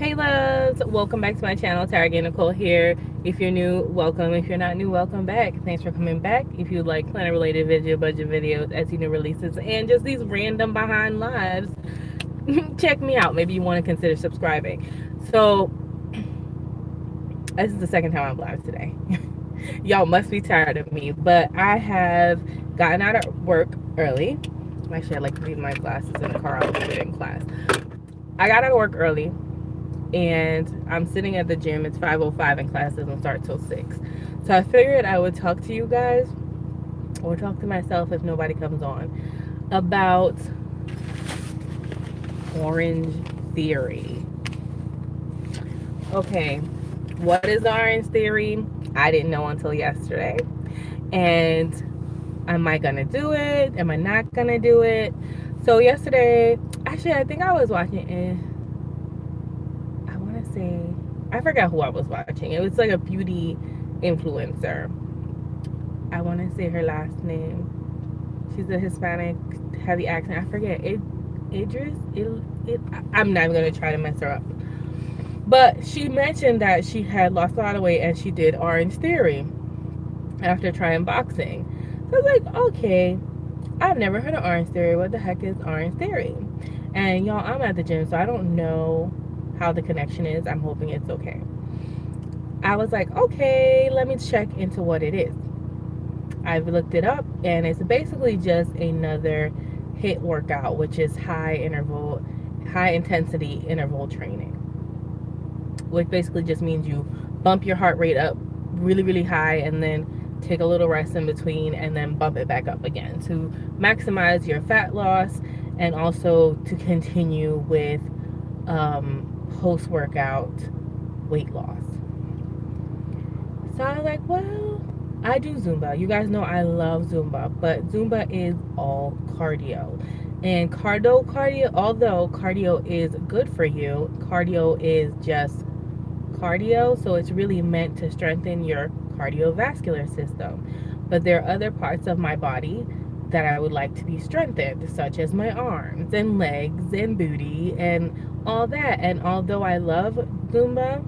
Hey loves, welcome back to my channel. Targaye Nicole here. If you're new, welcome. If you're not new, welcome back. Thanks for coming back. If you like planet related video budget videos, Etsy new releases, and just these random behind lives, check me out. Maybe you want to consider subscribing. So this is the second time I'm live today. Y'all must be tired of me, but I have gotten out of work early. Actually, I like to leave my glasses in the car. I'll leave it in class. I got out of work early and I'm sitting at the gym. It's 5:05 and class doesn't start till 6. So I figured I would talk to you guys, or talk to myself if nobody comes on, about Orangetheory. Okay, what is Orangetheory? I didn't know until yesterday. And am I gonna do it? Am I not gonna do it? So yesterday, actually I think I was watching it. I forgot who I was watching. It was like a beauty influencer. I want to say her last name. She's a Hispanic, heavy accent. I forget. I'm not even going to try to mess her up. But she mentioned that she had lost a lot of weight and she did Orangetheory after trying boxing. So I was like, okay, I've never heard of Orangetheory. What the heck is Orangetheory? And y'all, I'm at the gym, so I don't know how the connection is. I'm hoping it's okay. I was like, okay, let me check into what it is. I've looked it up and it's basically just another HIIT workout, which is high intensity interval training, which basically just means you bump your heart rate up really, really high and then take a little rest in between and then bump it back up again to maximize your fat loss and also to continue with post-workout weight loss. So I was like, well, I do Zumba. You guys know I love Zumba, but Zumba is all cardio. And cardio, although cardio is good for you, cardio is just cardio, so it's really meant to strengthen your cardiovascular system. But there are other parts of my body that I would like to be strengthened, such as my arms and legs and booty and all that. And although I love Zumba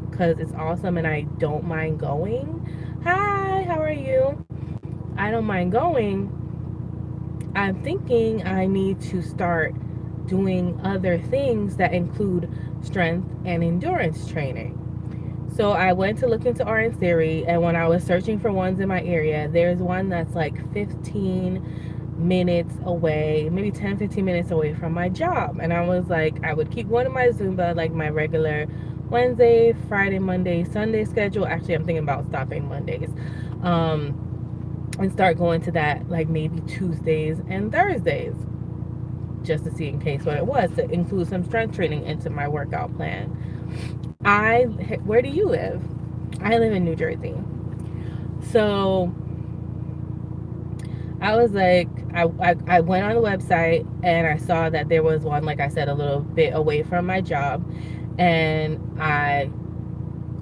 because it's awesome and I don't mind going, hi, how are you? I don't mind going. I'm thinking I need to start doing other things that include strength and endurance training. So I went to look into Orangetheory, and when I was searching for ones in my area, there's one that's like 15 minutes away, maybe 10-15 minutes away from my job. And I was like, I would keep going to my Zumba, like my regular Wednesday, Friday, Monday, Sunday schedule. Actually, I'm thinking about stopping Mondays, and start going to that like maybe Tuesdays and Thursdays, just to see in case what it was, to include some strength training into my workout plan. Where do you live? I live in New Jersey. So I was like, I went on the website and I saw that there was one, like I said, a little bit away from my job. And I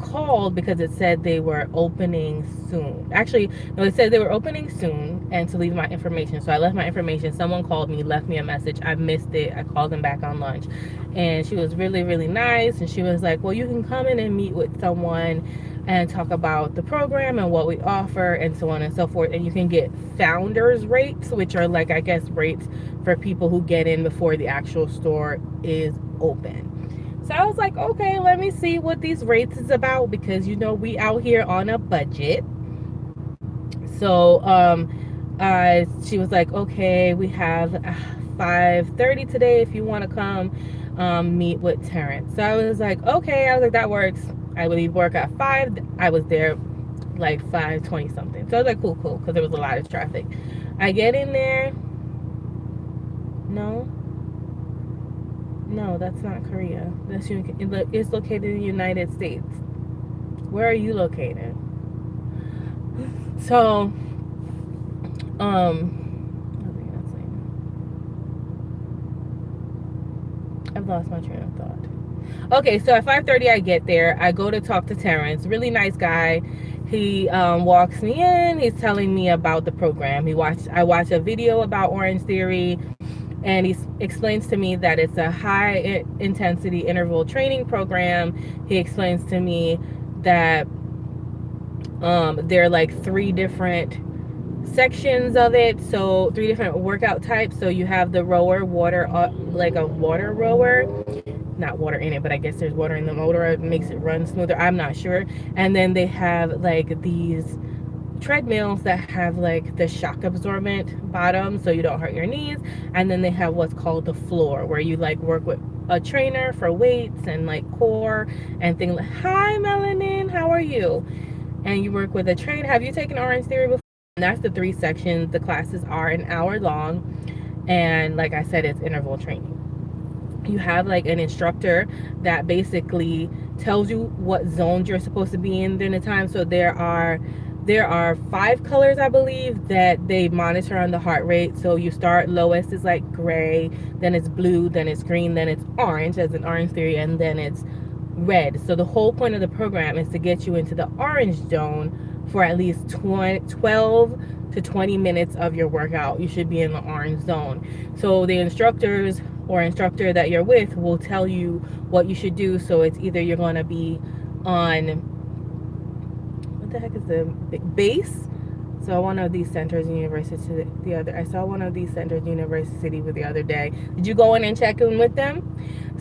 called because it said they were opening soon. Actually, no, it said they were opening soon and to leave my information. So I left my information. Someone called me, left me a message. I missed it. I called them back on lunch. And she was really, really nice. And she was like, well, you can come in and meet with someone and talk about the program and what we offer and so on and so forth. And you can get founders rates, which are like, I guess, rates for people who get in before the actual store is open. So I was like, okay, let me see what these rates is about, because you know we out here on a budget. So she was like, okay, we have 5:30 today if you want to come meet with Terrence. So I was like, okay. I was like, that works. I would leave work at 5. I was there like 5:20 something. So I was like, cool, because there was a lot of traffic. I get in there. No, that's not Korea. It's located in the United States. Where are you located? So, I've lost my train of thought. Okay, so at 5:30 I get there. I go to talk to Terrence. Really nice guy. He walks me in. He's telling me about the program. I watched a video about Orangetheory. And he explains to me that it's a high intensity interval training program. He explains to me that there are like 3 different sections of it, so 3 different workout types. So you have the rower, water, like a water rower, not water in it, but I guess there's water in the motor. It makes it run smoother, I'm not sure. And then they have like these treadmills that have like the shock absorbent bottom so you don't hurt your knees. And then they have what's called the floor, where you like work with a trainer for weights and like core and things like, hi Melanin, how are you? And you work with a trainer. Have you taken Orangetheory before? And that's the 3 sections. The classes are an hour long, and like I said, it's interval training. You have like an instructor that basically tells you what zones you're supposed to be in during the time. So there are 5 colors, I believe, that they monitor on the heart rate. So you start lowest is like gray, then it's blue, then it's green, then it's orange as in Orangetheory, and then it's red. So the whole point of the program is to get you into the orange zone for at least 12 to 20 minutes of your workout. You should be in the orange zone. So the instructors or instructor that you're with will tell you what you should do. So it's either you're going to be on, what the heck is the base? So one of these centers in university, the other, I saw one of these centers in university the other day. Did you go in and check in with them?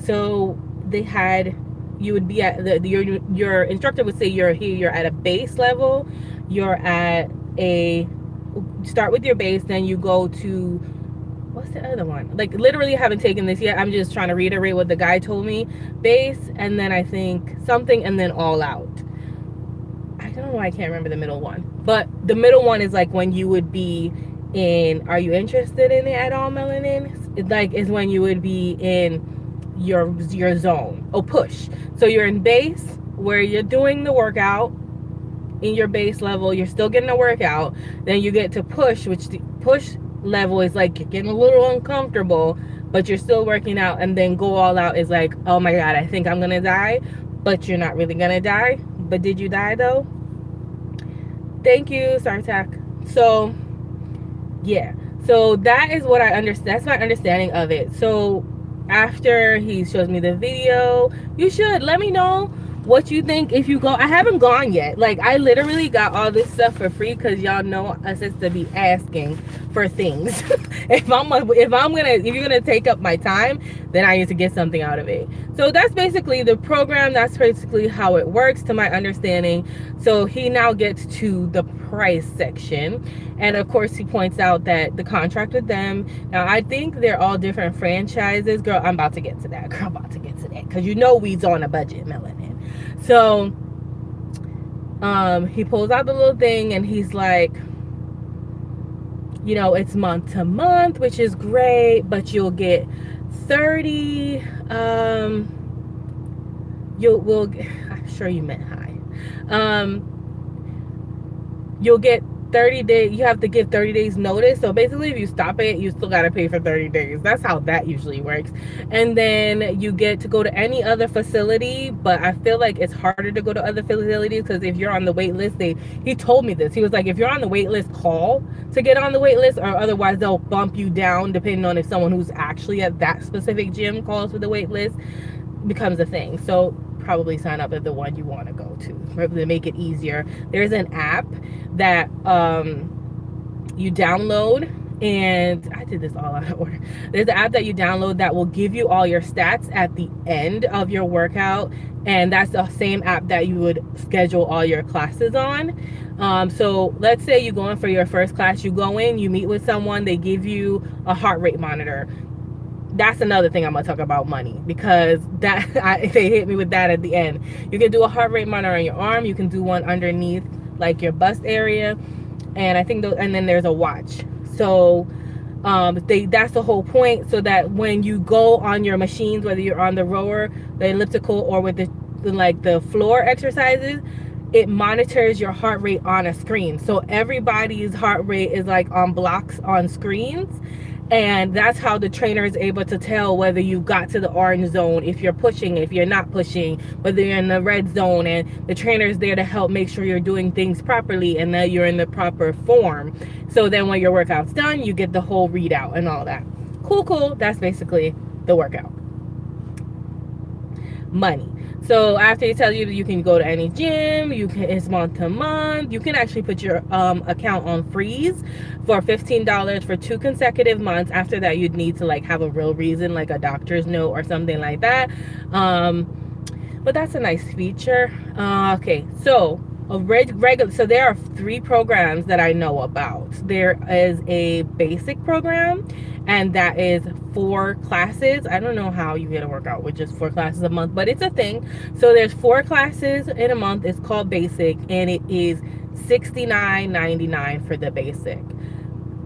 So they had, you would be at your instructor would say you're here, you're at a base level, you're at a, start with your base, then you go to, what's the other one? Like literally haven't taken this yet. I'm just trying to reiterate what the guy told me. Base, and then I think something, and then all out. I don't know why I can't remember the middle one. But the middle one is like when you would be in, are you interested in it at all, Melanin? It like is when you would be in your zone. Oh, push. So you're in base where you're doing the workout in your base level, you're still getting a workout. Then you get to push, which the push level is like you're getting a little uncomfortable, but you're still working out. And then go all out is like, oh my god, I think I'm gonna die, but you're not really gonna die. But did you die though? Thank you, Sartak. So yeah, so that is what I understand. That's my understanding of it. So after he shows me the video, you should let me know what you think if you go. I haven't gone yet. Like I literally got all this stuff for free because y'all know us is to be asking for things. if you're gonna take up my time, then I need to get something out of it. So that's basically the program. That's basically how it works to my understanding. So he now gets to the price section, and of course he points out that the contract with them, now I think they're all different franchises. Girl, I'm about to get to that. Girl, about to get to that, because you know we's on a budget, Melanin. So he pulls out the little thing and he's like, you know, it's month to month, which is great, but you'll get 30 I'm sure you meant high. You'll get 30 days. You have to give 30 days notice. So basically if you stop it, you still got to pay for 30 days. That's how that usually works. And then you get to go to any other facility, but I feel like it's harder to go to other facilities because if you're on the wait list, he told me this. He was like, if you're on the wait list, call to get on the wait list, or otherwise they'll bump you down depending on if someone who's actually at that specific gym calls for the wait list becomes a thing. So probably sign up at the one you want to go to make it easier. There's an app that you download, and I did this all out of order. There's an app that you download that will give you all your stats at the end of your workout, and that's the same app that you would schedule all your classes on. So let's say you go in for your first class, you go in, you meet with someone, they give you a heart rate monitor. That's another thing I'm gonna talk about money, because they hit me with that at the end. You can do a heart rate monitor on your arm, you can do one underneath like your bust area, and I think and then there's a watch. So that's the whole point, so that when you go on your machines, whether you're on the rower, the elliptical, or with the floor exercises, it monitors your heart rate on a screen. So everybody's heart rate is like on blocks on screens, and that's how the trainer is able to tell whether you got to the orange zone, if you're pushing, if you're not pushing, whether you're in the red zone. And the trainer is there to help make sure you're doing things properly and that you're in the proper form. So then when your workout's done, you get the whole readout and all that. Cool. That's basically the workout. Money. So after it tells you you can go to any gym, it's month to month. You can actually put your account on freeze for $15 for 2 consecutive months. After that, you'd need to like have a real reason, like a doctor's note or something like that. But that's a nice feature. Okay, so regular. So there are 3 programs that I know about. There is a basic program, and that is 4 classes. I don't know how you get a workout with just 4 classes a month, but it's a thing. So there's 4 classes in a month. It's called basic, and it is $69.99 for the basic.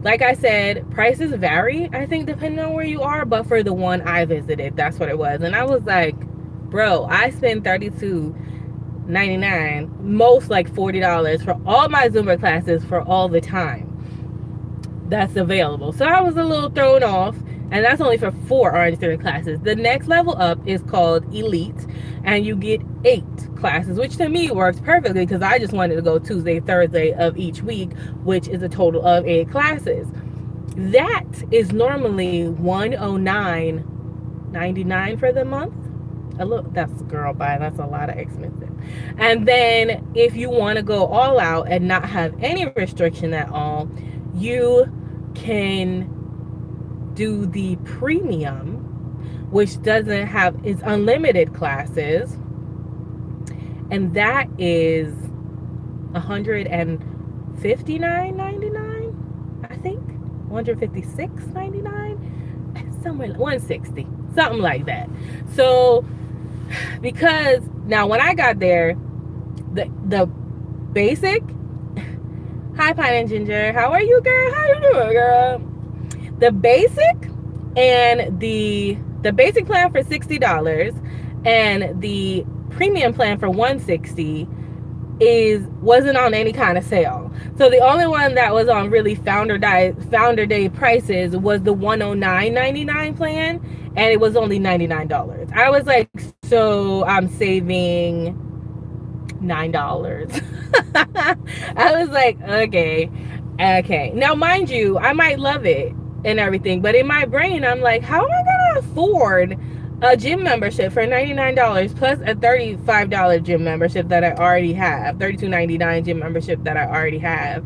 Like I said, prices vary, I think, depending on where you are, but for the one I visited, that's what it was. And I was like, bro, I spend $32.99, most like $40 for all my Zumba classes for all the time that's available. So I was a little thrown off, and that's only for 4 Orangetheory classes. The next level up is called Elite, and you get 8 classes, which to me works perfectly because I just wanted to go Tuesday, Thursday of each week, which is a total of 8 classes. That is normally $109.99 for the month. That's girl bye, that's a lot of expensive. And then if you want to go all out and not have any restriction at all, you can do the premium, which doesn't have, it's unlimited classes, and that is $159.99, I think, $156.99, somewhere, $160, something like that. So because now when I got there, the basic, hi Pine and Ginger, how are you, girl? How you doing, girl? The basic and the basic plan for $60 and the premium plan for $160 wasn't on any kind of sale. So the only one that was on really founder day prices was the $109.99 plan, and it was only $99. I was like, so I'm saving $9. I was like, okay. Now, mind you, I might love it and everything, but in my brain, I'm like, how am I gonna afford a gym membership for $99 plus a $35 gym membership that I already have, $32.99 gym membership that I already have?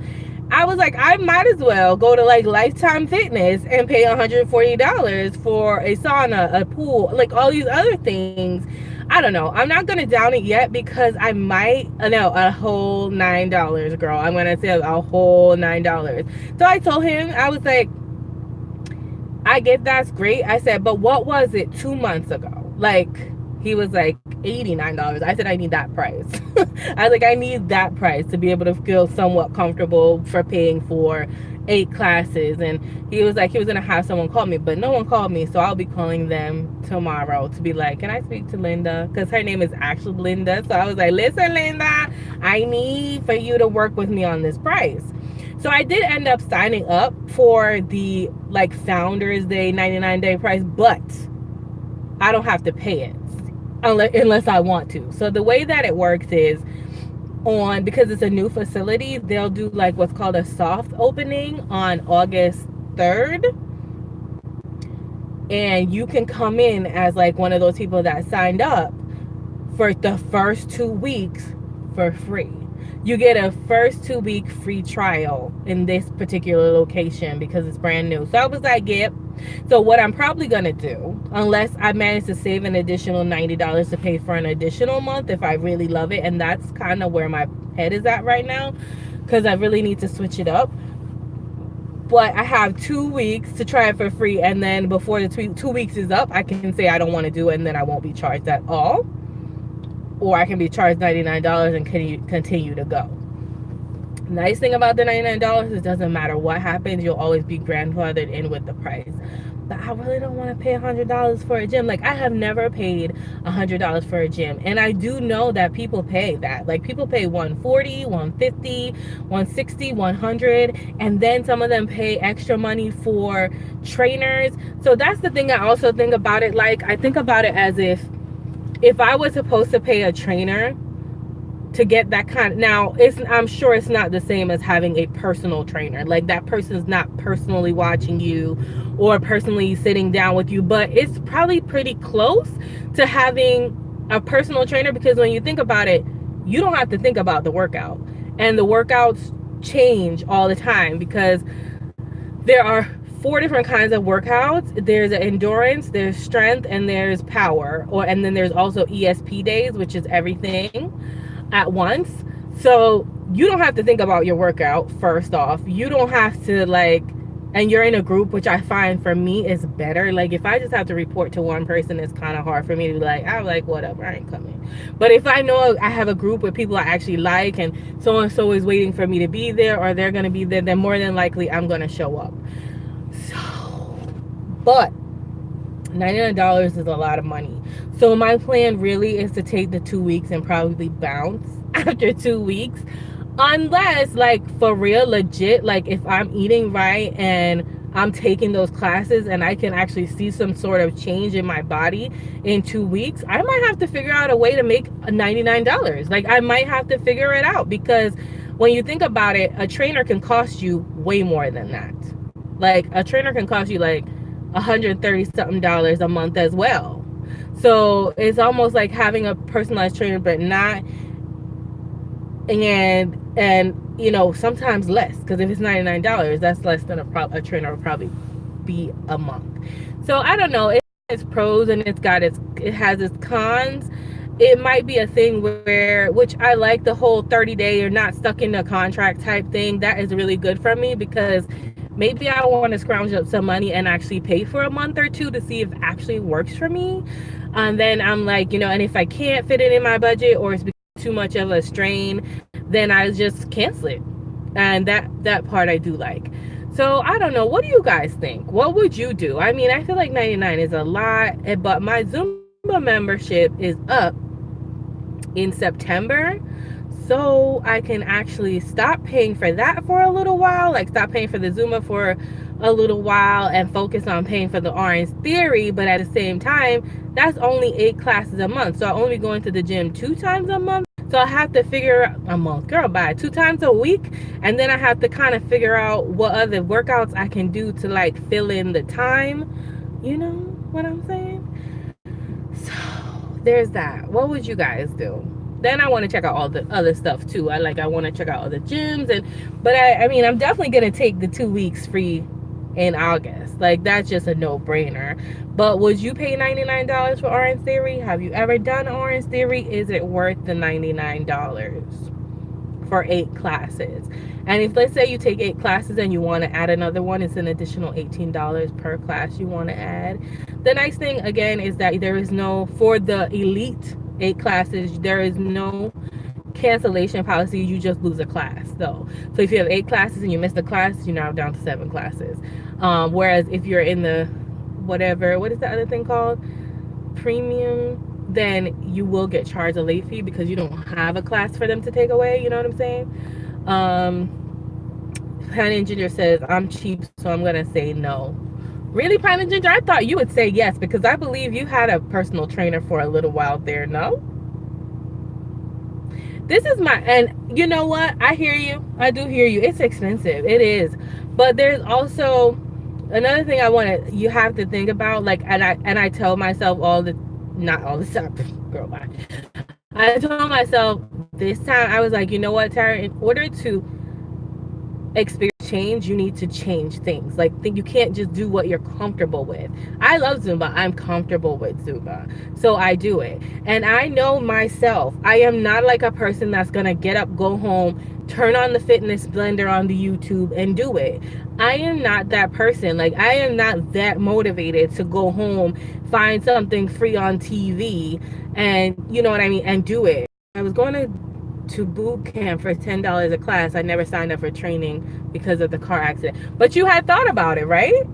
I was like, I might as well go to like Lifetime Fitness and pay $140 for a sauna, a pool, like all these other things. I don't know. I'm not going to down it yet because I might, no, a whole $9, girl. I'm going to say a whole $9. So I told him, I was like, I get that's great. I said, but what was it 2 months ago? Like, he was like, $89. I said, I need that price. I was like, I need that price to be able to feel somewhat comfortable for paying for 8 classes. And he was like, he was gonna have someone call me, but no one called me, so I'll be calling them tomorrow to be like, can I speak to Linda? Because her name is actually Linda. So I was like, listen, Linda, I need for you to work with me on this price. So I did end up signing up for the like Founders Day 99-day price, but I don't have to pay it unless I want to. So the way that it works is, because it's a new facility, they'll do like what's called a soft opening on August 3rd, and you can come in as like one of those people that signed up for the first 2 weeks for free. You get a first 2-week free trial in this particular location because it's brand new. So I was like, yep. So what I'm probably gonna do, unless I manage to save an additional $90 to pay for an additional month if I really love it, and that's kind of where my head is at right now, because I really need to switch it up. But I have 2 weeks to try it for free, and then before the 2 weeks is up, I can say I don't want to do it, and then I won't be charged at all. Or I can be charged $99 and continue to go. Nice thing about the $99 is it doesn't matter what happens, you'll always be grandfathered in with the price. But I really don't want to pay $100 for a gym. Like, I have never paid $100 for a gym, and I do know that people pay that. Like, people pay $140, $150, $160, $100, and then some of them pay extra money for trainers. So that's the thing I also think about it. Like, I think about it as if I was supposed to pay a trainer to get that kind of, now it's, I'm sure it's not the same as having a personal trainer. Like that person's not personally watching you or personally sitting down with you, but it's probably pretty close to having a personal trainer, because when you think about it, you don't have to think about the workout, and the workouts change all the time because there are 4 different kinds of workouts. There's endurance, there's strength, and there's power, or and then there's also ESP days, which is everything at once. So you don't have to think about your workout. First off, you don't have to like, and you're in a group, which I find for me is better. Like if I just have to report to one person, it's kind of hard for me to be like, I'm like, whatever, I ain't coming. But if I know I have a group with people I actually like, and so and so is waiting for me to be there, or they're going to be there, then more than likely I'm going to show up. So, but $99 is a lot of money. So my plan really is to take the 2 weeks and probably bounce after 2 weeks, unless like for real legit, like if I'm eating right and I'm taking those classes and I can actually see some sort of change in my body in 2 weeks, I might have to figure out a way to make $99. Like I might have to figure it out, because when you think about it, a trainer can cost you way more than that. Like a trainer can cost you like $130 something a month as well. So it's almost like having a personalized trainer, but not, and you know, sometimes less, because if it's $99, that's less than a trainer would probably be a month. So I don't know, it's pros and it has its cons. It might be a thing where, which I like the whole 30-day, you're not stuck in a contract type thing. That is really good for me, because maybe I want to scrounge up some money and actually pay for a month or two to see if it actually works for me. And then I'm like, you know, and if I can't fit it in my budget, or it's too much of a strain, then I just cancel it. And that part I do like. So I don't know, what do you guys think? What would you do? I mean, I feel like 99 is a lot, but my Zumba membership is up in September, so I can actually stop paying for that for a little while, like stop paying for the Zumba for a little while and focus on paying for the Orangetheory. But at the same time, that's only 8 classes a month, so I only going to the gym 2 times a month. So I have to figure a month, girl, bye, 2 times a week, and then I have to kind of figure out what other workouts I can do to like fill in the time. You know what I'm saying? So there's that. What would you guys do? Then I want to check out all the other stuff too. I want to check out other gyms, but I mean, I'm definitely gonna take the 2 weeks free in August. Like that's just a no-brainer. But would you pay $99 for Orangetheory? Have you ever done Orangetheory? Is it worth the $99 for 8 classes? And if, let's say you take 8 classes and you want to add another one, it's an additional $18 per class you want to add. The nice thing again is that there is no, for the elite 8 classes, there is no cancellation policy. You just lose a class though. So if you have 8 classes and you miss the class, you're now down to 7 classes. Whereas if you're in the whatever, what is the other thing called, premium, then you will get charged a late fee because you don't have a class for them to take away. You know what I'm saying? Pine and Ginger says, I'm cheap, so I'm gonna say no. Really, Pine and Ginger? I thought you would say yes, because I believe you had a personal trainer for a little while there. No? This is my, and you know what? I hear you. I do hear you. It's expensive. It is. But there's also another thing you have to think about, like, and I tell myself not all the time, girl, bye. I told myself this time, I was like, you know what, Tara, in order to experience change, you need to change things. Like, you can't just do what you're comfortable with. I love Zumba. I'm comfortable with Zumba, so I do it. And I know myself, I am not like a person that's gonna get up, go home, turn on the fitness blender on the YouTube and do it. I am not that person. Like, I am not that motivated to go home, find something free on TV, and you know what I mean, and do it. I was going to boot camp for $10 a class. I never signed up for training because of the car accident. But you had thought about it, right?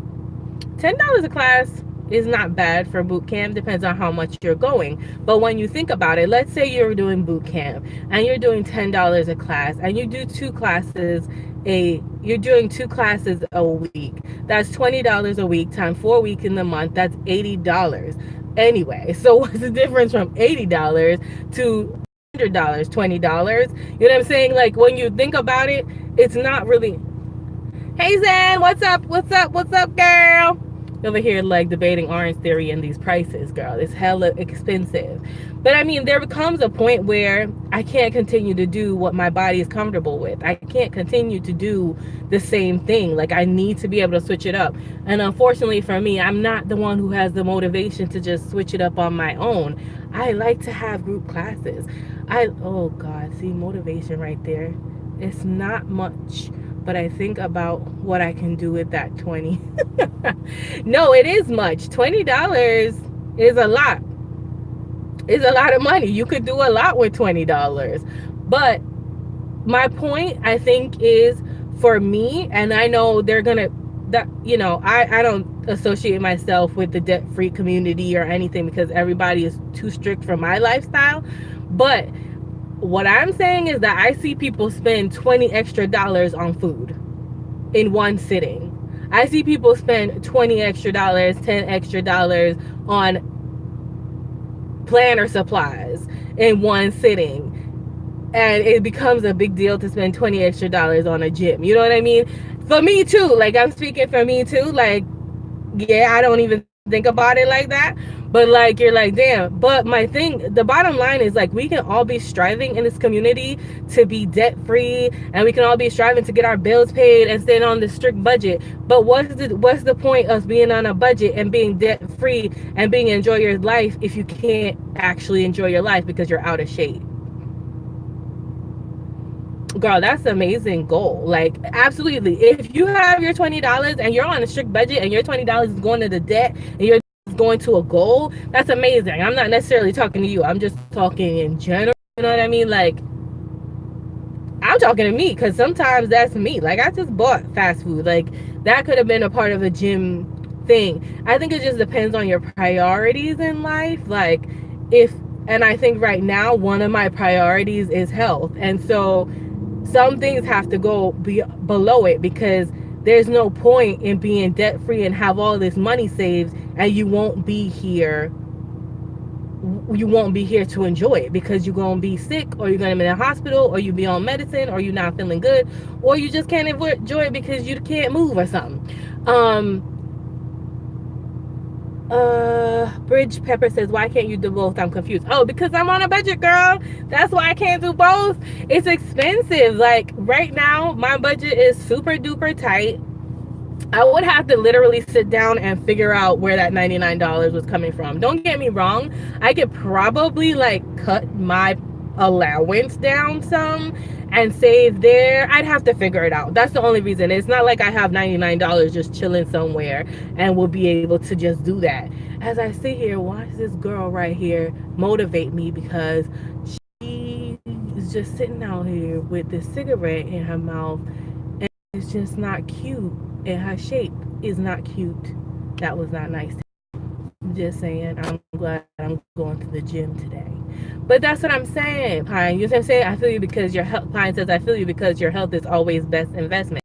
$10 a class is not bad for boot camp. Depends on how much you're going. But when you think about it, let's say you're doing boot camp and you're doing $10 a class, and you do 2 classes you're doing 2 classes a week. That's $20 a week times 4 weeks in the month. That's $80. Anyway, so what's the difference from $80 to $100, $20. You know what I'm saying? Like when you think about it, it's not really. Hey Zen, what's up? What's up? What's up, girl? Over here like debating Orangetheory and these prices, girl. It's hella expensive. But I mean, there becomes a point where I can't continue to do what my body is comfortable with. I can't continue to do the same thing. Like I need to be able to switch it up. And unfortunately for me, I'm not the one who has the motivation to just switch it up on my own. I like to have group classes. Oh God, see motivation right there. It's not much, but I think about what I can do with that 20. No, it is much. $20 is a lot. It's a lot of money. You could do a lot with $20. But my point, I think, is for me, and I know they're gonna that I don't associate myself with the debt-free community or anything because everybody is too strict for my lifestyle. But what I'm saying is that I see people spend $20 extra on food in one sitting. I see people spend $20 extra, $10 extra on planner supplies in one sitting. And it becomes a big deal to spend $20 extra on a gym. You know what I mean? For me too. Like I'm speaking for me too. Like, yeah, I don't even think about it like that. But like you're like, damn. But my thing, the bottom line is like we can all be striving in this community to be debt free, and we can all be striving to get our bills paid and staying on the strict budget. But what's the point of being on a budget and being debt free and being enjoy your life if you can't actually enjoy your life because you're out of shape? Girl, that's an amazing goal. Like absolutely, if you have your $20 and you're on a strict budget and your $20 is going to the debt and you're going to a goal, that's amazing. I'm not necessarily talking to you, I'm just talking in general. You know what I mean? Like I'm talking to me because sometimes that's me. Like I just bought fast food. Like that could have been a part of a gym thing. I think it just depends on your priorities in life. Like and I think right now one of my priorities is health, and so some things have to go below it because there's no point in being debt free and have all this money saved and you won't be here to enjoy it because you're going to be sick, or you're going to be in the hospital, or you be on medicine, or you're not feeling good, or you just can't enjoy it because you can't move or something. Bridge Pepper says, why can't you do both? I'm confused. Oh, because I'm on a budget, girl. That's why I can't do both. It's expensive. Like right now my budget is super duper tight. I would have to literally sit down and figure out where that $99 was coming from. Don't get me wrong, I could probably like cut my allowance down some and save there. I'd have to figure it out. That's the only reason. It's not like I have $99 just chilling somewhere and will be able to just do that. As I sit here, watch this girl right here motivate me because she is just sitting out here with this cigarette in her mouth, and it's just not cute, and her shape is not cute. That was not nice. I'm just saying, I'm glad I'm going to the gym today. But that's what I'm saying, Pine. You know what I'm saying? I feel you because your health. Pine says, I feel you because your health is always best investment.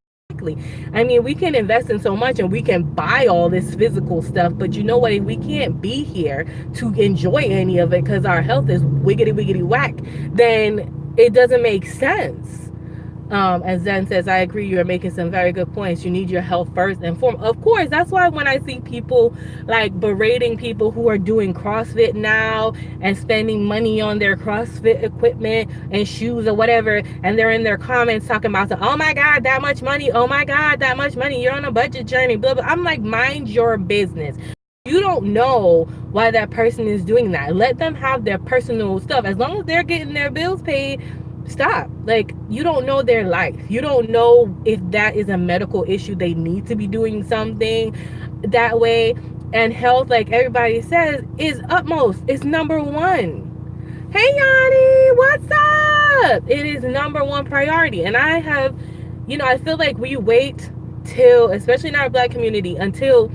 I mean, we can invest in so much and we can buy all this physical stuff, but you know what? If we can't be here to enjoy any of it because our health is wiggity wiggity whack, then it doesn't make sense. As Zen says, I agree, you're making some very good points. You need your health first and foremost. Of course, that's why when I see people like berating people who are doing CrossFit now and spending money on their CrossFit equipment and shoes or whatever, and they're in their comments talking about, oh my God, that much money. Oh my God, that much money. You're on a budget journey, blah, blah. I'm like, mind your business. You don't know why that person is doing that. Let them have their personal stuff. As long as they're getting their bills paid, stop. Like, you don't know their life. You don't know if that is a medical issue. They need to be doing something that way. And health, like everybody says, is utmost. It's number one. Hey Yanni, what's up? It is number one priority. And I have, I feel like we wait till, especially in our Black community, until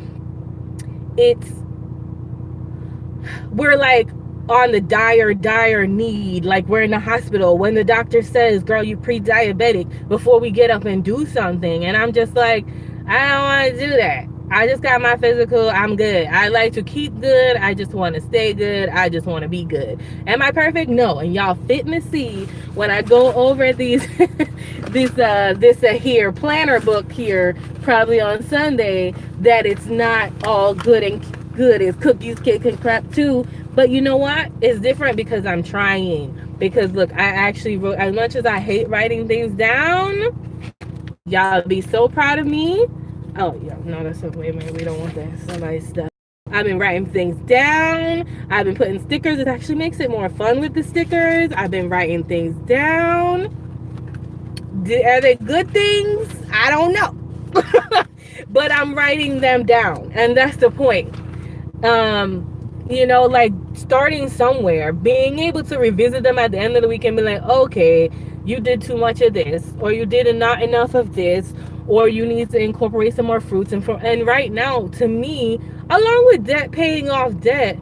we're like on the dire need, like we're in the hospital when the doctor says, girl, you pre-diabetic, before we get up and do something. And I'm just like, I don't want to do that. I just got my physical. I'm good. I like to keep good. I just want to stay good. I just want to be good. Am I perfect? No. And y'all fitting to see when I go over these this here planner book here probably on Sunday that it's not all good and good. It's cookies, cake, and crap too. But you know what? It's different because I'm trying. Because look, I actually wrote, as much as I hate writing things down, y'all be so proud of me. Oh, yeah, no, that's okay. Wait a minute, we don't want that. Somebody's stuff. I've been writing things down. I've been putting stickers. It actually makes it more fun with the stickers. I've been writing things down. Are they good things? I don't know. But I'm writing them down. And that's the point. You know, like starting somewhere, being able to revisit them at the end of the week and be like, okay, you did too much of this, or you did not enough of this, or you need to incorporate some more fruits. And right now, to me, along with debt, paying off debt,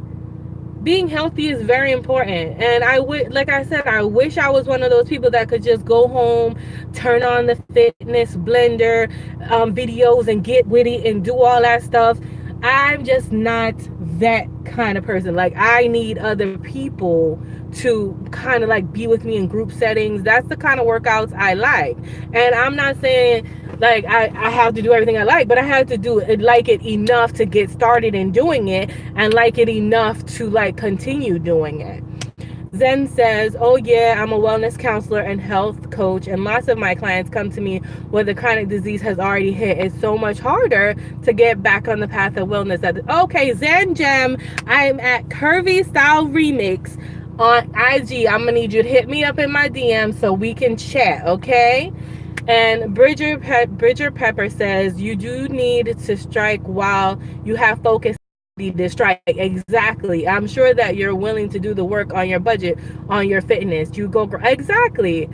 being healthy is very important. And I would, like I said, I wish I was one of those people that could just go home, turn on the fitness blender videos and get witty and do all that stuff. I'm just not that kind of person. Like, I need other people to kind of like be with me in group settings. That's the kind of workouts I like. And I'm not saying like I have to do everything I like, but I have to do it, like it enough to get started in doing it, and like it enough to like continue doing it. Zen says, oh yeah, I'm a wellness counselor and health coach, and lots of my clients come to me where the chronic disease has already hit. It's so much harder to get back on the path of wellness. Okay, Zen Gem, I'm at Curvystyleremix on IG. I'm gonna need you to hit me up in my DM so we can chat, okay? And Bridger Pepper says, you do need to strike while you have focus to strike. Exactly. I'm sure that you're willing to do the work on your budget, on your fitness. You go exactly.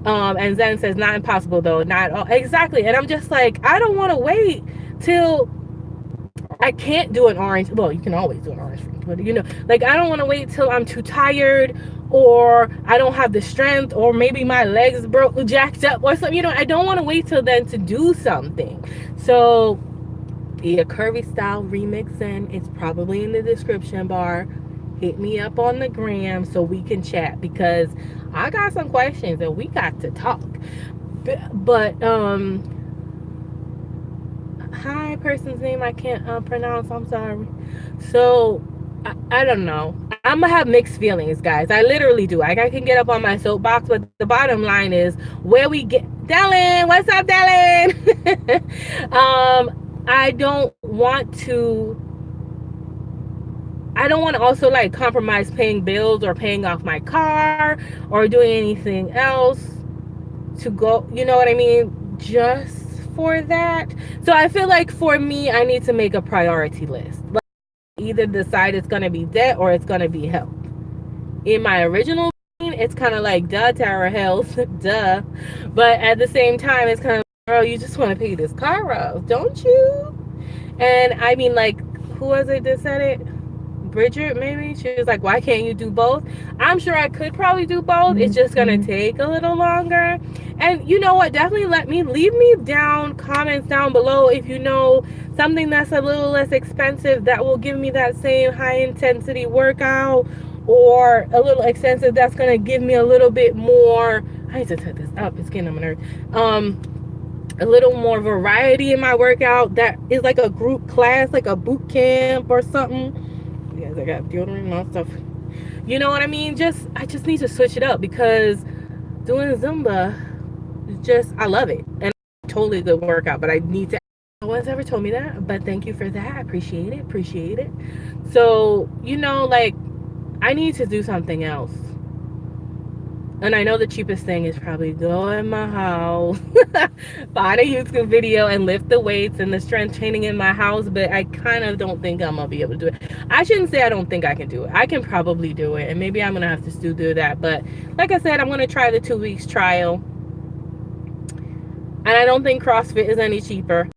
And Zen says, not impossible though. Not all. Exactly. And I'm just like, I don't want to wait till I can't do an orange. Well, you can always do an orange ring, but you know, like I don't want to wait till I'm too tired, or I don't have the strength, or maybe my legs jacked up or something. You know, I don't want to wait till then to do something. So yeah, Curvystyleremix, and it's probably in the description bar. Hit me up on the gram so we can chat, because I got some questions and we got to talk. But hi, person's name I can't pronounce, I'm sorry. So I don't know, I'm gonna have mixed feelings, guys. I literally do. I can get up on my soapbox, but the bottom line is where we get Dylan. What's up, Dylan? I don't want to also like compromise paying bills or paying off my car or doing anything else to go, you know what I mean, just for that. So I feel like for me, I need to make a priority list. Like, either decide it's going to be debt or it's going to be health. In my original brain, it's kind of like duh, Tara, health, duh. But at the same time, it's kind of, girl, you just want to pay this car off, don't you? And I mean, like, who was it that said it? Bridget, maybe? She was like, why can't you do both? I'm sure I could probably do both. It's just going to take a little longer. And you know what? Definitely leave me comments down below if you know something that's a little less expensive that will give me that same high intensity workout, or a little expensive that's going to give me a little bit more. I need to set this up. It's getting on my nerves. A little more variety in my workout that is like a group class, like a boot camp or something. You guys, I got deodorant and all stuff. You know what I mean? I just need to switch it up, because doing Zumba, I love it. And totally good workout, but I need to. No one's ever told me that, but thank you for that. I appreciate it. So, you know, like, I need to do something else. And I know the cheapest thing is probably go in my house, find a YouTube video and lift the weights and the strength training in my house, but I kind of don't think I'm going to be able to do it. I shouldn't say I don't think I can do it. I can probably do it, and maybe I'm going to have to still do that. But like I said, I'm going to try the 2 weeks trial. And I don't think CrossFit is any cheaper.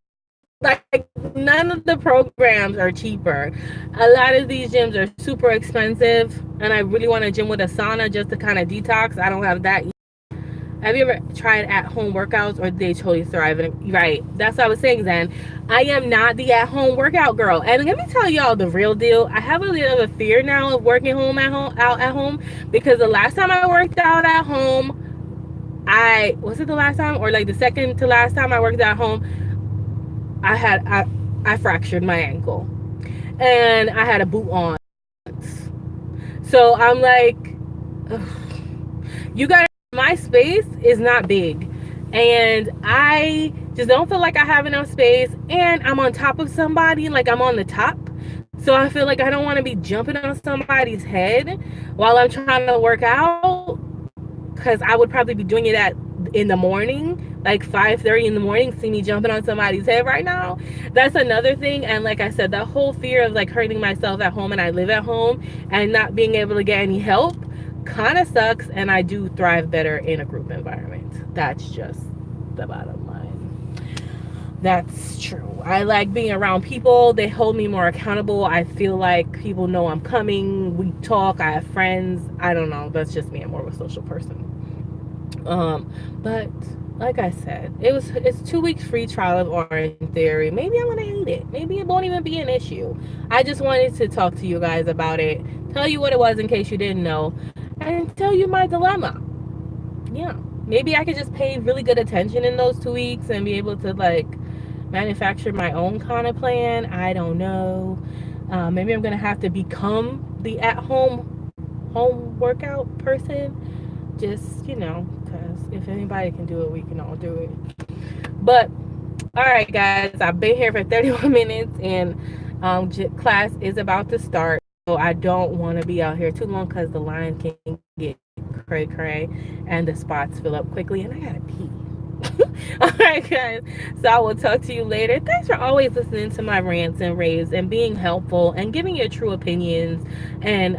Like, none of the programs are cheaper. A lot of these gyms are super expensive, and I really want a gym with a sauna just to kind of detox. I don't have that. Have you ever tried at-home workouts, or do they totally thrive? And right, that's what I was saying, Zen. I am not the at-home workout girl. And let me tell y'all the real deal. I have a little of a fear now of working out at home, because the last time I worked out at home, I was it the last time, or like the second to last time I worked out at home, I fractured my ankle, and I had a boot on. So I'm like, ugh, you got my space is not big, and I just don't feel like I have enough space, and I'm on top of somebody, like I'm on the top. So I feel like I don't want to be jumping on somebody's head while I'm trying to work out, because I would probably be doing it at in the morning, like 5:30 in the morning. See me jumping on somebody's head right now. That's another thing. And like I said, that whole fear of like hurting myself at home, and I live at home, and not being able to get any help kind of sucks. And I do thrive better in a group environment. That's just the bottom line. That's true. I like being around people. They hold me more accountable. I feel like people know I'm coming. We talk. I have friends. I don't know. That's just me. I'm more of a social person. But like I said, it's 2 weeks free trial of Orangetheory. Maybe I'm gonna hate it. Maybe it won't even be an issue. I just wanted to talk to you guys about it, tell you what it was in case you didn't know, and tell you my dilemma. Yeah, maybe I could just pay really good attention in those 2 weeks and be able to like manufacture my own kind of plan. I don't know. Maybe I'm gonna have to become the at home workout person, just because if anybody can do it, we can all do it. But all right, guys, I've been here for 31 minutes, and class is about to start, so I don't want to be out here too long because the line can get cray cray and the spots fill up quickly, and I gotta pee. All right, guys, so I will talk to you later. Thanks for always listening to my rants and raves and being helpful and giving your true opinions. And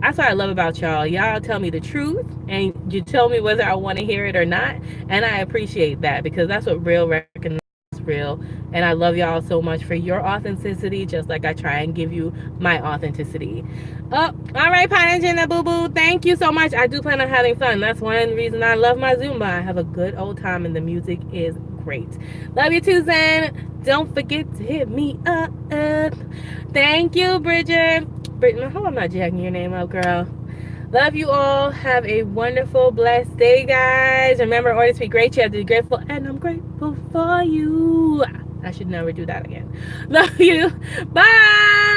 that's what I love about y'all tell me the truth, and you tell me whether I want to hear it or not, and I appreciate that, because that's what real recognizes real. And I love y'all so much for your authenticity, just like I try and give you my authenticity. Oh, all right, Pine and Boo Boo, thank you so much. I do plan on having fun. That's one reason I love my Zumba. I have a good old time, and the music is great. Love you too, Zen. Don't forget to hit me up. Thank you, Bridget. I hope I'm not jacking your name up, girl. Love you all. Have a wonderful, blessed day, guys. Remember, always be great. You have to be grateful, and I'm grateful for you. I should never do that again. Love you. Bye.